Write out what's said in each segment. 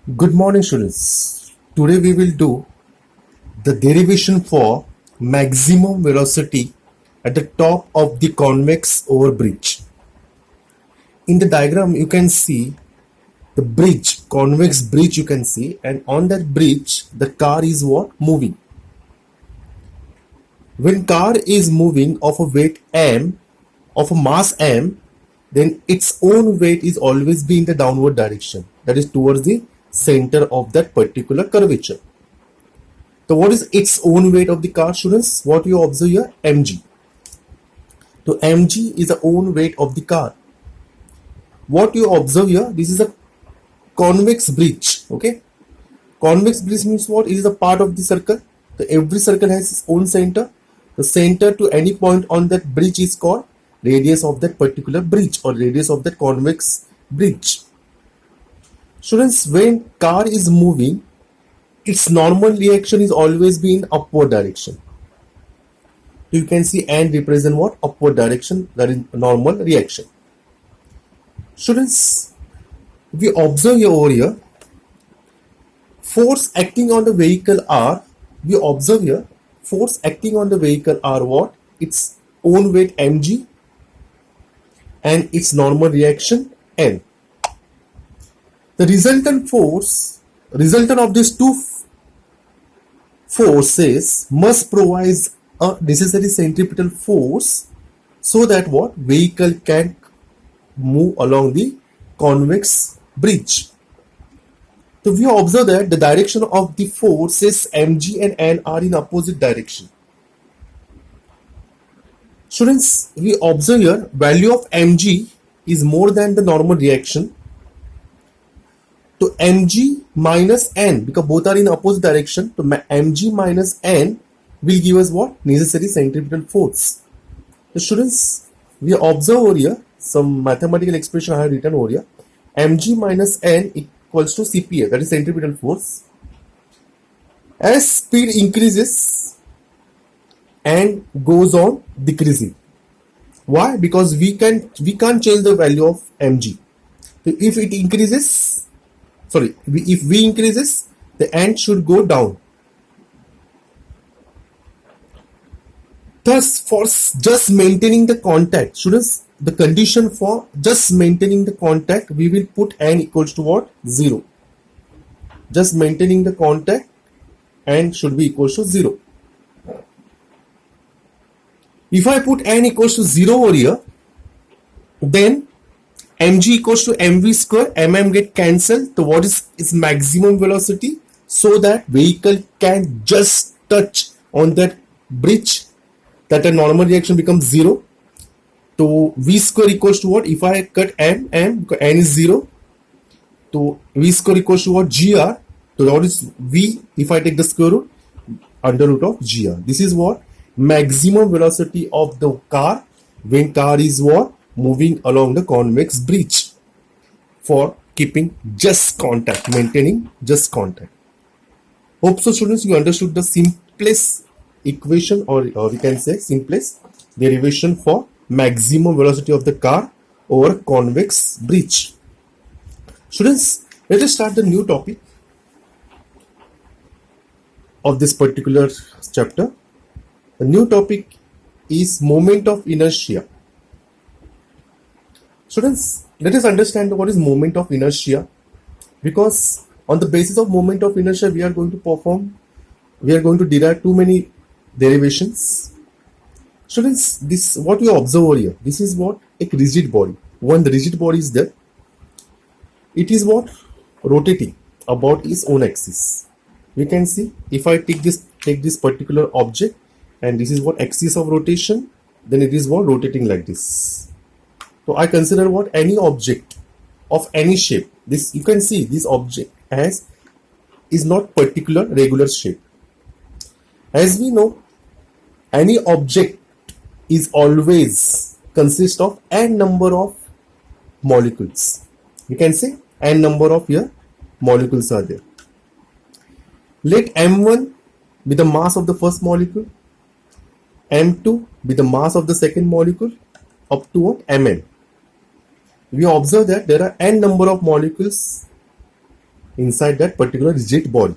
Good morning, students. Today we will do the derivation for maximum velocity at the top of the convex over bridge. In the diagram, you can see the bridge, convex bridge you can see, and on that bridge, the car is what? Moving. When car is moving of a weight m, of a mass m, then its own weight is always be in the downward direction, that is towards the center of that particular curvature. So what is its own weight of the car, students? What you observe here? mg. So mg is the own weight of the car. What you observe here, this is a convex bridge. Okay, convex bridge means what? It is a part of the circle. So every circle has its own center. The center to any point on that bridge is called radius of that particular bridge or radius of that convex bridge. Students, when car is moving, its normal reaction is always be in upward direction. You can see and represent what? Upward direction, that is normal reaction. Students, we observe here over here, force acting on the vehicle are, we observe here, force acting on the vehicle are what? Its own weight mg and its normal reaction n. The resultant force, resultant of these two forces must provide a necessary centripetal force so that what? Vehicle can move along the convex bridge. So we observe that the direction of the forces mg and n are in opposite direction. Students, we observe here value of mg is more than the normal reaction. So mg minus n, because both are in opposite direction, so mg minus n will give us what? Necessary centripetal force. So students, we observe over here some mathematical expression I have written over here. Mg minus n equals to Cpa, that is centripetal force. As speed increases and goes on decreasing. Why? Because we can't change the value of mg. So if it increases, if v increases, the n should go down. Thus, for just maintaining the contact, students, the condition for just maintaining the contact, we will put n equals to what? 0. Just maintaining the contact, n should be equals to 0. If I put n equals to 0 over here, then mg equals to mv square, mm get cancelled. So what is its maximum velocity? So that vehicle can just touch on that bridge, that a normal reaction becomes 0. So v square equals to what? If I cut m, because n is 0, so v square equals to what? Gr. So what is v? If I take the square root, under root of gr. This is what? Maximum velocity of the car when car is what? Moving along the convex bridge for keeping just contact, maintaining just contact. Hope so, students, you understood the simplest equation, or we can say simplest derivation for maximum velocity of the car over convex bridge. Students, let us start the new topic of this particular chapter. The new topic is moment of inertia. Students, let us understand what is moment of inertia, because on the basis of moment of inertia we are going to derive too many derivations. Students, this what you observe over here, this is what? A rigid body. When the rigid body is there, it is what? Rotating about its own axis. We can see if I take this particular object, and this is what? Axis of rotation, then it is what? Rotating like this. So I consider what? Any object of any shape. This, you can see this object is not particular regular shape. As we know, any object is always consist of n number of molecules. You can say n number of here molecules are there. Let m1 be the mass of the first molecule, m2 be the mass of the second molecule, up to what? Mn. We observe that there are n number of molecules inside that particular rigid body.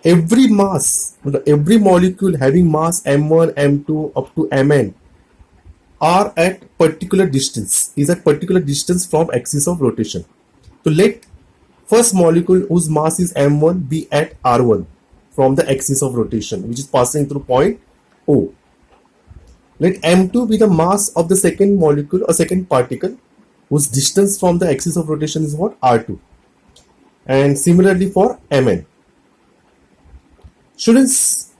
Every mass, every molecule having mass m1, m2 up to mn are at particular distance, is at particular distance from axis of rotation. So let first molecule whose mass is m1 be at r1 from the axis of rotation, which is passing through point O. Let m2 be the mass of the second molecule or second particle whose distance from the axis of rotation is what? r2. And similarly for mn. Students,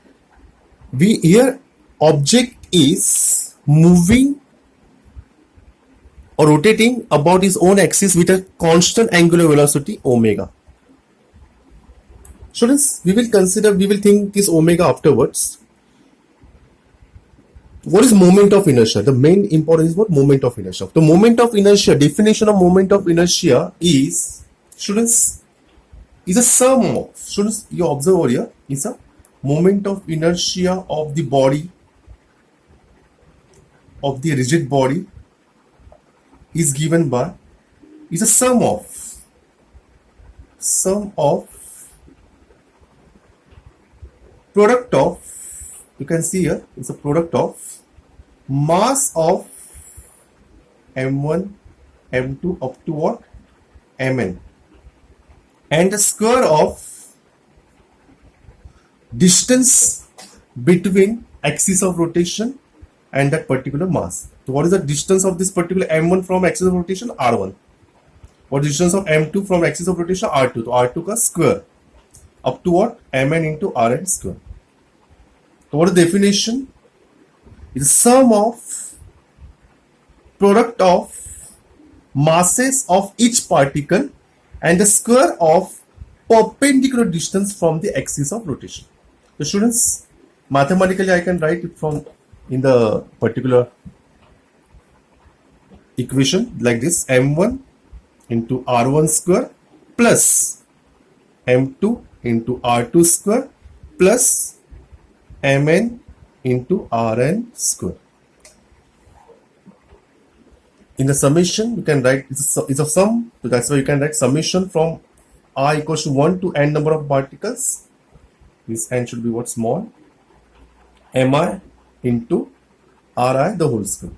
we here object is moving or rotating about its own axis with a constant angular velocity omega. Students, we will think this omega afterwards. What is moment of inertia? The main importance is what? Moment of inertia. The moment of inertia, definition of moment of inertia is, students, is a sum of, students, you observe over here, is a moment of inertia of the body, of the rigid body, is given by, is a sum of product of, you can see here, it's a product of mass of m1, m2 up to what? mn, and the square of distance between axis of rotation and that particular mass. So what is the distance of this particular m1 from axis of rotation? r1. What is the distance of m2 from axis of rotation? r2. So r2 ka square up to what? mn into rn square. So what is the definition? It's a sum of product of masses of each particle and the square of perpendicular distance from the axis of rotation. So students, mathematically I can write it from in the particular equation like this: m1 into r1 square plus m2 into r2 square plus mn into rn square. In the summation, you can write it's a sum, so that's why you can write summation from r equals to 1 to n number of particles. This n should be what? Small, mi into ri the whole square.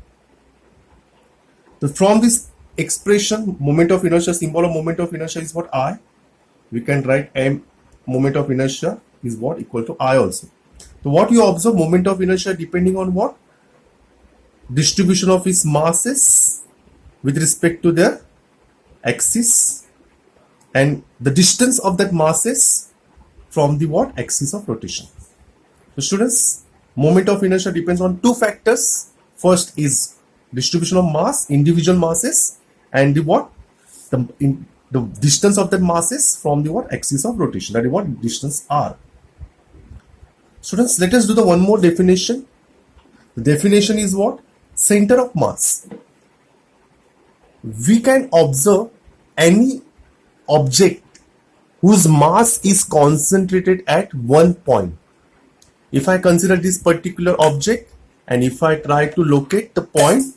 So from this expression, moment of inertia, symbol of moment of inertia is what? I. We can write m moment of inertia is what? Equal to I also. So what you observe, moment of inertia depending on what? Distribution of its masses with respect to their axis and the distance of that masses from the what? Axis of rotation. So students, moment of inertia depends on two factors. First is distribution of mass, individual masses, and the what? The distance of that masses from the what? Axis of rotation. That is what distance r. Students, let us do the one more definition. The definition is what? Center of mass. We can observe any object whose mass is concentrated at one point. If I consider this particular object and if I try to locate the point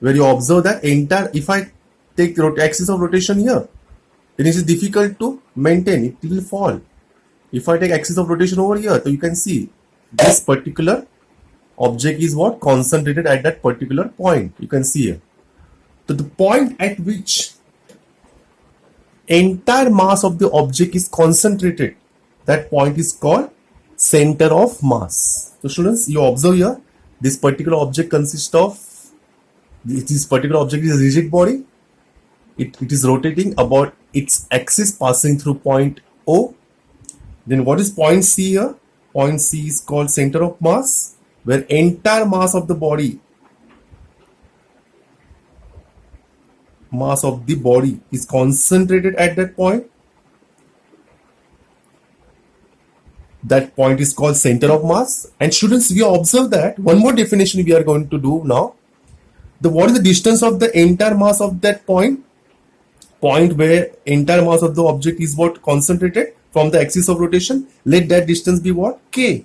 where you observe that entire, if I take axis of rotation here, then it is difficult to maintain, it will fall. If I take axis of rotation over here, so you can see this particular object is what? Concentrated at that particular point. You can see here. So the point at which entire mass of the object is concentrated, that point is called center of mass. So students, you observe here, this particular object consists of, this particular object is a rigid body. It is rotating about its axis passing through point O. Then what is point C here? Point C is called center of mass, where entire mass of the body is concentrated at that point. That point is called center of mass. And students, we observe that one more definition we are going to do now. What is the distance of the entire mass of that point? Point where entire mass of the object is what? Concentrated from the axis of rotation. Let that distance be what? K.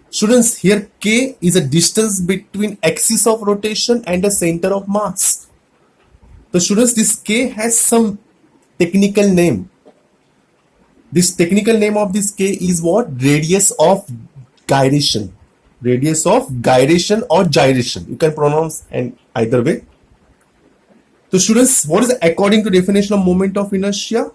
Students, here K is a distance between axis of rotation and the center of mass. So students, this K has some technical name. This technical name of this K is what? Radius of gyration. Radius of gyration or gyration. You can pronounce and either way. So students, what is according to definition of moment of inertia?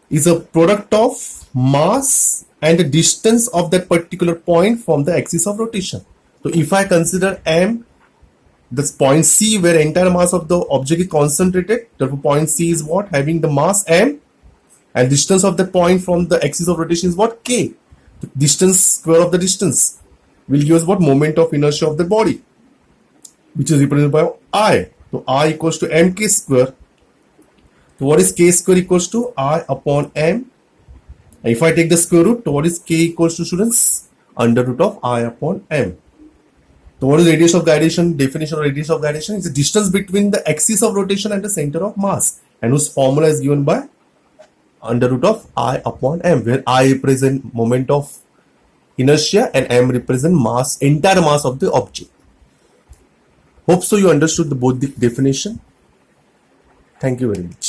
Is a product of mass and the distance of that particular point from the axis of rotation. So if I consider M, this point C where entire mass of the object is concentrated, therefore point C is what? Having the mass M, and distance of the point from the axis of rotation is what? K. The distance square of the distance will give us what? Moment of inertia of the body, which is represented by I. So I equals to mk square. So what is k square equals to? I upon m. And if I take the square root, so what is k equals to, students? Under root of I upon m. So what is radius of gyration? Definition of radius of gyration is the distance between the axis of rotation and the center of mass, and whose formula is given by under root of I upon m, where I represent moment of inertia and m represent mass, entire mass of the object. Hope so you understood both the definition. Thank you very much.